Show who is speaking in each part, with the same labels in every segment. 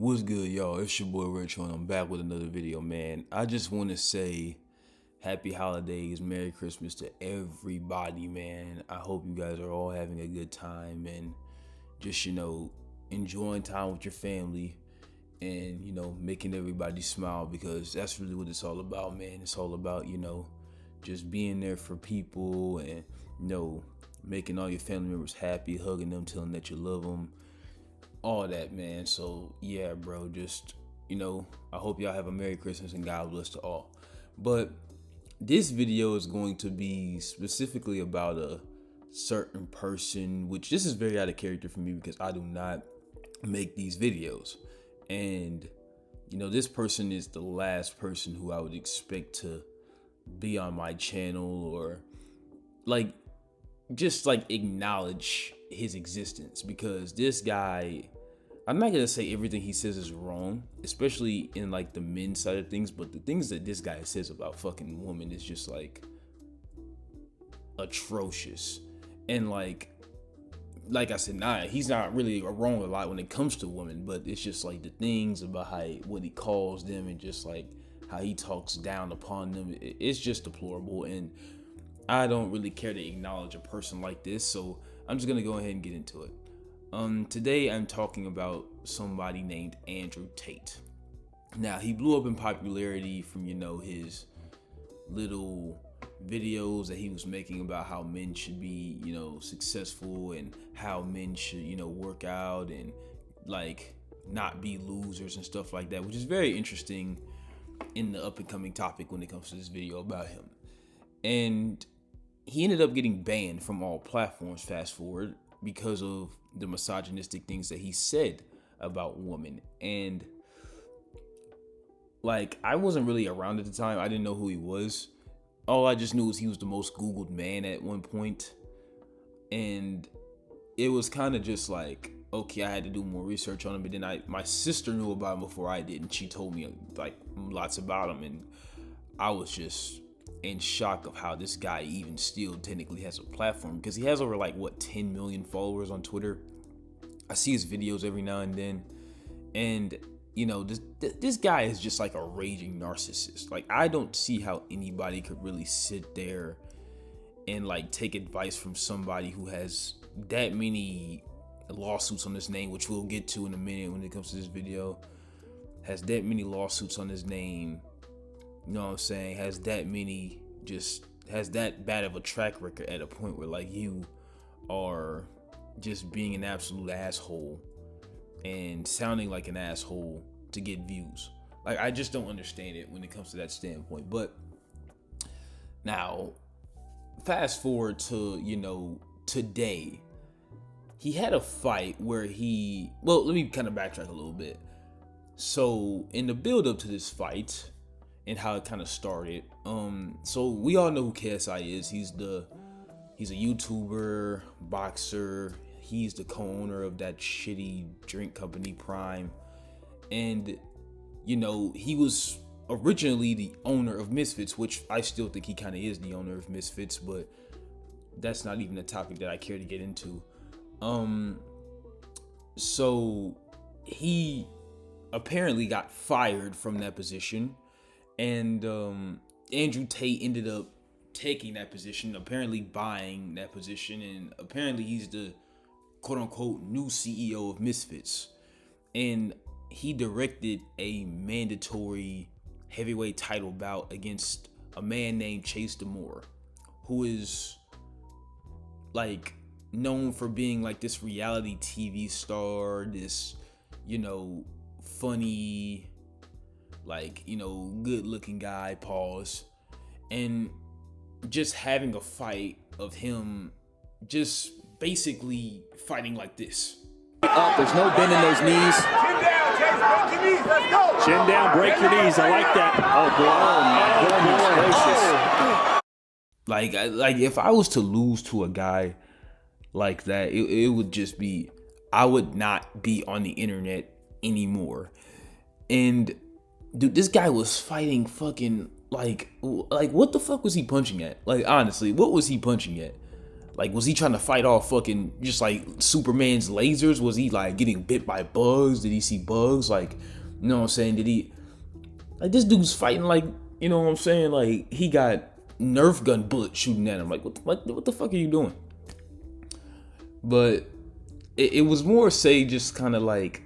Speaker 1: What's good, y'all? It's your boy Rich, and I'm back with another video, man. I just want to say happy holidays, Merry Christmas to everybody, man. I hope you guys are all having a good time and just, enjoying time with your family and, making everybody smile, because that's really what it's all about, man. It's all about, just being there for people and, making all your family members happy, hugging them, telling them that you love them, all that, man. So yeah, bro, just I hope y'all have a Merry Christmas and God bless to all. But this video is going to be specifically about a certain person, which this is very out of character for me because I do not make these videos. And this person is the last person who I would expect to be on my channel or just acknowledge his existence, because this guy, I'm not gonna say everything he says is wrong, especially in the men's side of things, but the things that this guy says about fucking women is just atrocious. And like I said, he's not really wrong a lot when it comes to women, but it's just the things about what he calls them and just how he talks down upon them. It's just deplorable, and I don't really care to acknowledge a person like this, so I'm just gonna go ahead and get into it. Today I'm talking about somebody named Andrew Tate. Now, he blew up in popularity from, his little videos that he was making about how men should be, successful, and how men should, work out and not be losers and stuff like that, which is very interesting in the up and coming topic when it comes to this video about him. And he ended up getting banned from all platforms, fast forward, because of the misogynistic things that he said about women. And I wasn't really around at the time. I didn't know who he was. All I just knew was he was the most Googled man at one point. And it was kind of just okay, I had to do more research on him. But then my sister knew about him before I did, and she told me lots about him. And I was just in shock of how this guy even still technically has a platform, because he has over 10 million followers on Twitter. I see his videos every now and then, and this guy is just a raging narcissist. I don't see how anybody could really sit there and take advice from somebody who has that many lawsuits on his name, which we'll get to in a minute when it comes to this video. Has that many lawsuits on his name, you know what I'm saying? Has that bad of a track record at a point where you are just being an absolute asshole and sounding like an asshole to get views. I just don't understand it when it comes to that standpoint. But now, fast forward to, today, he had a fight where let me kind of backtrack a little bit. So in the build up to this fight, and how it kind of started. So we all know who KSI is. He's a YouTuber, boxer. He's the co-owner of that shitty drink company, Prime. And, he was originally the owner of Misfits, which I still think he kind of is the owner of Misfits, but that's not even a topic that I care to get into. So he apparently got fired from that position. And Andrew Tate ended up taking that position, apparently buying that position, and apparently he's the quote-unquote new CEO of Misfits. And he directed a mandatory heavyweight title bout against a man named Chase Demore, who is known for being this reality TV star, this funny, good looking guy, pause, and just having a fight of him just basically fighting like this.
Speaker 2: Up, there's no bend in those knees.
Speaker 3: Chin down, Chase, break your knees, let's go.
Speaker 2: Chin down, break your knees, I like that.
Speaker 1: Oh boy. If I was to lose to a guy like that, it would just be, I would not be on the internet anymore. And dude, this guy was fighting fucking what the fuck was he punching at? Honestly, what was he punching at? Like, was he trying to fight off fucking just like Superman's lasers? Was he like getting bit by bugs? Did he see bugs? Like, you know what I'm saying? Did he, like, this dude's fighting like, you know what I'm saying? Like, he got Nerf gun bullets shooting at him. Like, what the fuck are you doing? But it was more say just kind of like,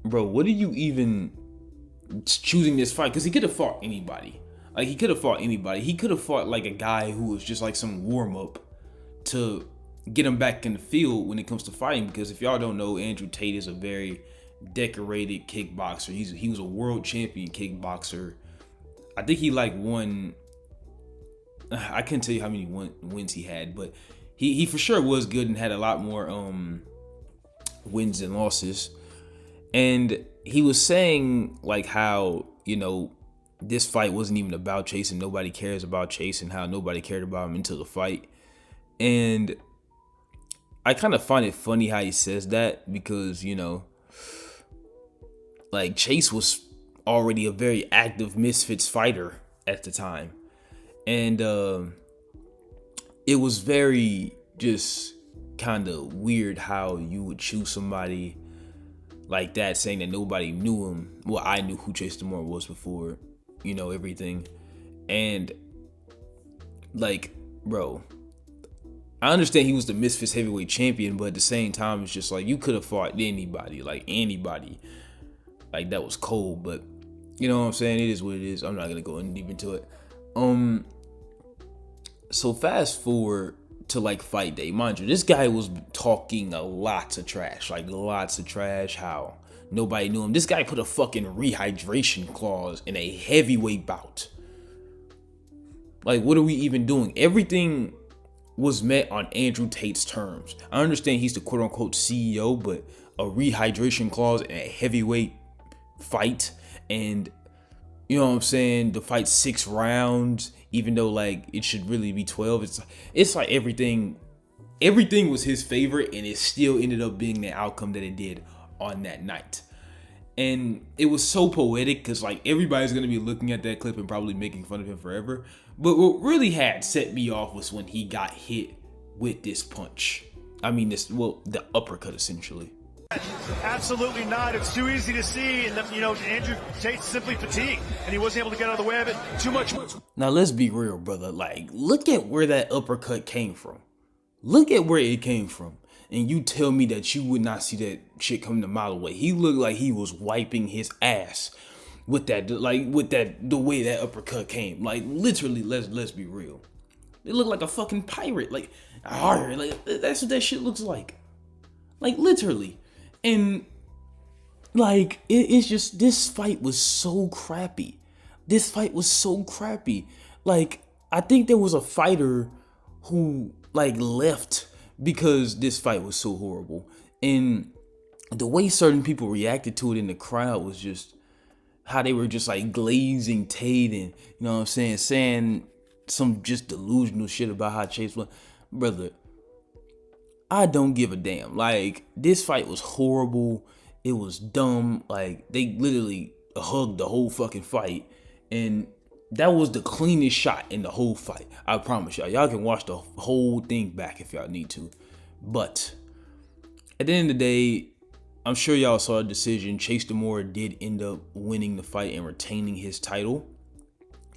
Speaker 1: bro, what are you even choosing this fight? Because he could have fought anybody. Like, he could have fought anybody. He could have fought like a guy who was just like some warm up to get him back in the field when it comes to fighting. Because if y'all don't know, Andrew Tate is a very decorated kickboxer. He was a world champion kickboxer. I think he like won, I can't tell you how many wins he had, but he for sure was good and had a lot more wins and losses. And he was saying like how, you know, this fight wasn't even about Chase and nobody cares about Chase, and how nobody cared about him until the fight. And I kind of find it funny how he says that, because, you know, like, Chase was already a very active Misfits fighter at the time. And it was very just kind of weird how you would choose somebody like that, saying that nobody knew him. Well, I knew who Chase Demore was before, you know, everything. And like, bro, I understand he was the Misfits heavyweight champion, but at the same time, it's just like, you could have fought anybody, like anybody. Like, that was cold, but you know what I'm saying? It is what it is. I'm not gonna go in deep into it. So fast forward to like fight day. Mind you, this guy was talking lots of trash, how nobody knew him. This guy put a fucking rehydration clause in a heavyweight bout. Like, what are we even doing? Everything was met on Andrew Tate's terms. I understand he's the quote unquote CEO, but a rehydration clause in a heavyweight fight, and you know what I'm saying, the fight 6 rounds, even though like it should really be 12. It's like everything was his favorite, and it still ended up being the outcome that it did on that night. And it was so poetic, because like everybody's gonna be looking at that clip and probably making fun of him forever. But what really had set me off was when he got hit with this punch. I mean, the uppercut, essentially.
Speaker 4: Absolutely not. It's too easy to see, and you know, Andrew Tate's simply fatigued, and he wasn't able to get out of the way of it. Too much.
Speaker 1: Now let's be real, brother. Like, look at where that uppercut came from. Look at where it came from, and you tell me that you would not see that shit coming a mile away. He looked like he was wiping his ass with that, the way that uppercut came. Like, literally, let's be real. It looked like a fucking pirate. Like that's what that shit looks like. Like, literally. And like, it's just, this fight was so crappy. Like, I think there was a fighter who like left because this fight was so horrible. And the way certain people reacted to it in the crowd was just how they were just like glazing Tate, and you know what I'm saying some just delusional shit about how Chase won. Brother, I don't give a damn. Like, this fight was horrible. It was dumb. Like, they literally hugged the whole fucking fight, and that was the cleanest shot in the whole fight. I promise y'all. Y'all can watch the whole thing back if y'all need to. But at the end of the day, I'm sure y'all saw the decision. Chase Demore did end up winning the fight and retaining his title.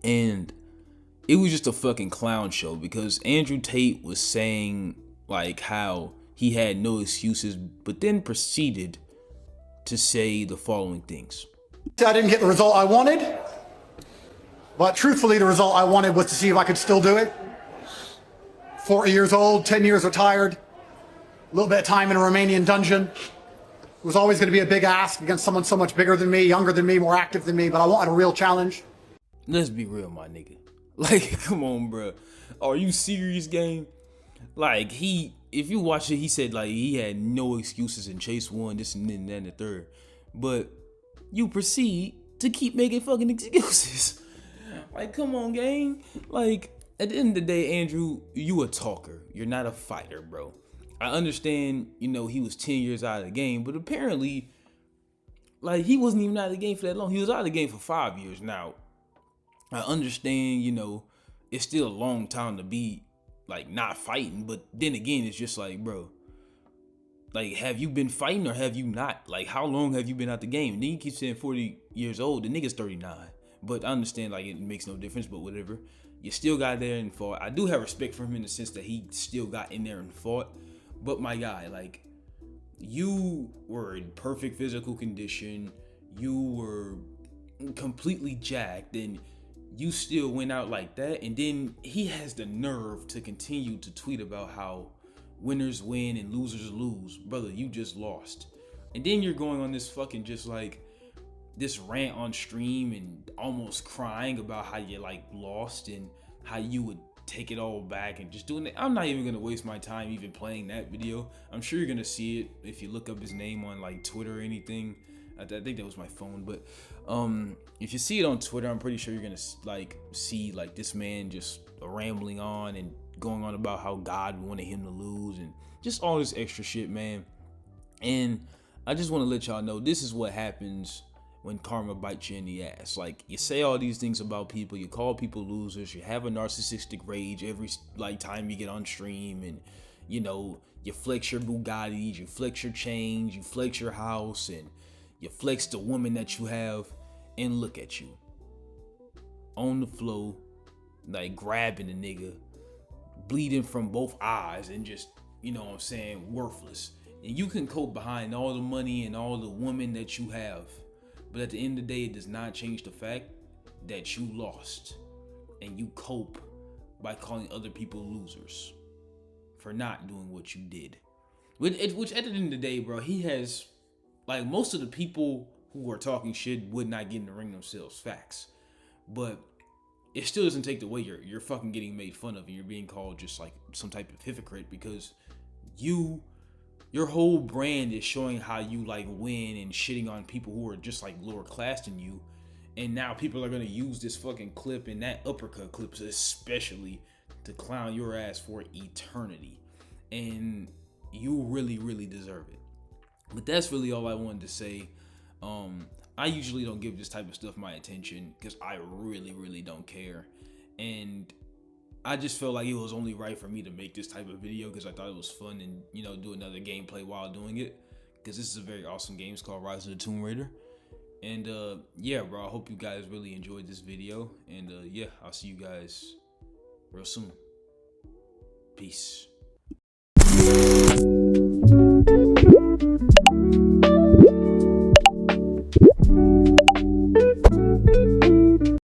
Speaker 1: And it was just a fucking clown show, because Andrew Tate was saying like how he had no excuses, but then proceeded to say the following things.
Speaker 5: I didn't get the result I wanted, but truthfully, the result I wanted was to see if I could still do it. 40 years old, 10 years retired, a little bit of time in a Romanian dungeon. It was always going to be a big ask against someone so much bigger than me, younger than me, more active than me, but I wanted a real challenge.
Speaker 1: Let's be real, my nigga. Like, come on, bro. Are you serious, game? Like, if you watch it, he said like he had no excuses and Chase won, this and that and the third. But you proceed to keep making fucking excuses. Like, come on, gang. Like, at the end of the day, Andrew, you a talker. You're not a fighter, bro. I understand, you know, he was 10 years out of the game, but apparently, like, he wasn't even out of the game for that long. He was out of the game for 5 years now. I understand, you know, it's still a long time to be like not fighting. But then again, it's just like, bro, like, have you been fighting or have you not? Like, how long have you been out the game? And then you keep saying 40 years old. The nigga's 39. But I understand, like, it makes no difference, but whatever. You still got there and fought. I do have respect for him in the sense that he still got in there and fought. But my guy, like, you were in perfect physical condition. You were completely jacked, and you still went out like that. And then he has the nerve to continue to tweet about how winners win and losers lose. Brother, you just lost. And then you're going on this fucking just like this rant on stream and almost crying about how you like lost and how you would take it all back and just doing it. I'm not even gonna waste my time even playing that video. I'm sure you're gonna see it if you look up his name on like Twitter or anything. I think that was my phone, but if you see it on Twitter, I'm pretty sure you're gonna like see like this man just rambling on and going on about how God wanted him to lose and just all this extra shit, man. And I just want to let y'all know this is what happens when karma bites you in the ass. Like, you say all these things about people, you call people losers, you have a narcissistic rage every like time you get on stream, and you know, you flex your Bugattis, you flex your chains, you flex your house, and you flex the woman that you have, and look at you on the floor, like grabbing a nigga, bleeding from both eyes, and just, you know what I'm saying, worthless. And you can cope behind all the money and all the women that you have, but at the end of the day, it does not change the fact that you lost, and you cope by calling other people losers for not doing what you did. Which at the end of the day, bro, he has, like, most of the people who are talking shit would not get in the ring themselves, facts. But it still doesn't take away you're fucking getting made fun of and you're being called just like some type of hypocrite, because your whole brand is showing how you like win and shitting on people who are just like lower class than you. And now people are gonna use this fucking clip and that uppercut clip especially to clown your ass for eternity. And you really, really deserve it. But that's really all I wanted to say. I usually don't give this type of stuff my attention because I really, really don't care. And I just felt like it was only right for me to make this type of video because I thought it was fun and, you know, do another gameplay while doing it. Because this is a very awesome game. It's called Rise of the Tomb Raider. And yeah, bro, I hope you guys really enjoyed this video. And yeah, I'll see you guys real soon. Peace.